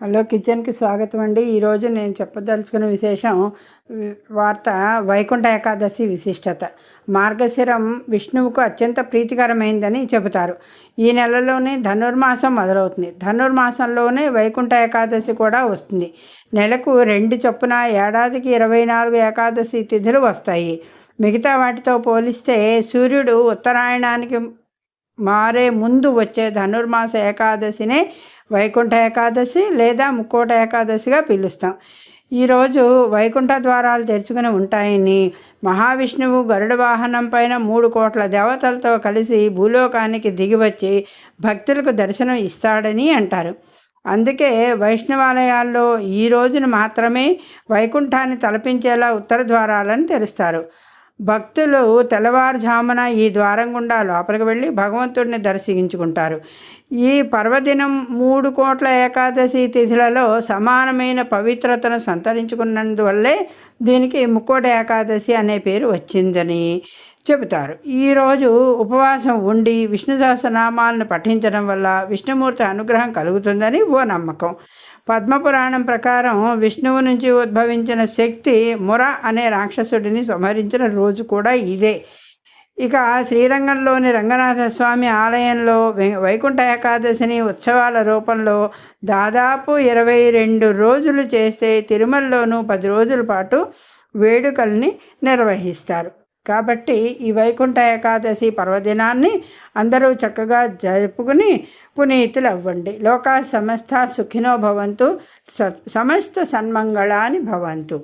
Hello, కిచెన్కి స్వాగతం అండి. ఈరోజు నేను చెప్పదలుచుకున్న విశేషం వార్త వైకుంఠ ఏకాదశి విశిష్టత. మార్గశిరం విష్ణువుకు అత్యంత ప్రీతికరమైందని చెబుతారు. ఈ నెలలోనే ధనుర్మాసం మొదలవుతుంది. ధనుర్మాసంలోనే వైకుంఠ ఏకాదశి కూడా వస్తుంది. నెలకు 2 చొప్పున ఏడాదికి 24 ఏకాదశి తిథులు వస్తాయి. మిగతా వాటితో పోలిస్తే సూర్యుడు ఉత్తరాయణానికి మారే ముందు వచ్చే ధనుర్మాస ఏకాదశినే వైకుంఠ ఏకాదశి లేదా ముక్కోట ఏకాదశిగా పిలుస్తాం. ఈరోజు వైకుంఠ ద్వారాలు తెరుచుకుని ఉంటాయని, మహావిష్ణువు గరుడ వాహనం పైన 3 కోట్ల దేవతలతో కలిసి భూలోకానికి దిగివచ్చి భక్తులకు దర్శనం ఇస్తాడని అంటారు. అందుకే వైష్ణవాలయాల్లో ఈ రోజున మాత్రమే వైకుంఠాన్ని తలపించేలా ఉత్తర ద్వారాలను తెరుస్తారు. భక్తులు తెల్లవారుజామున ఈ ద్వారం గుండా లోపలికి వెళ్ళి భగవంతుడిని దర్శించుకుంటారు. ఈ పర్వదినం 3 కోట్ల ఏకాదశి తిథులలో సమానమైన పవిత్రతను సంతరించుకున్నందువల్లే దీనికి ముక్కోట ఏకాదశి అనే పేరు వచ్చిందని చెబుతారు. ఈరోజు ఉపవాసం ఉండి విష్ణు సహస్రనామాలను పఠించడం వల్ల విష్ణుమూర్తి అనుగ్రహం కలుగుతుందని ఓ నమ్మకం. పద్మపురాణం ప్రకారం విష్ణువు నుంచి ఉద్భవించిన శక్తి ముర అనే రాక్షసుడిని సంహరించిన రోజు కూడా ఇదే. ఇక శ్రీరంగంలోని రంగనాథ స్వామి ఆలయంలో వైకుంఠ ఏకాదశిని ఉత్సవాల రూపంలో దాదాపు 22 రోజులు చేస్తే తిరుమలలోనూ 10 రోజుల పాటు వేడుకల్ని నిర్వహిస్తారు. కాబట్టి ఈ వైకుంఠ ఏకాదశి పర్వదినాన్ని అందరూ చక్కగా జరుపుకుని పునీతులు అవ్వండి. లోకా సమస్త సుఖినో భవంతు, సమస్త సన్మంగళాని భవంతు.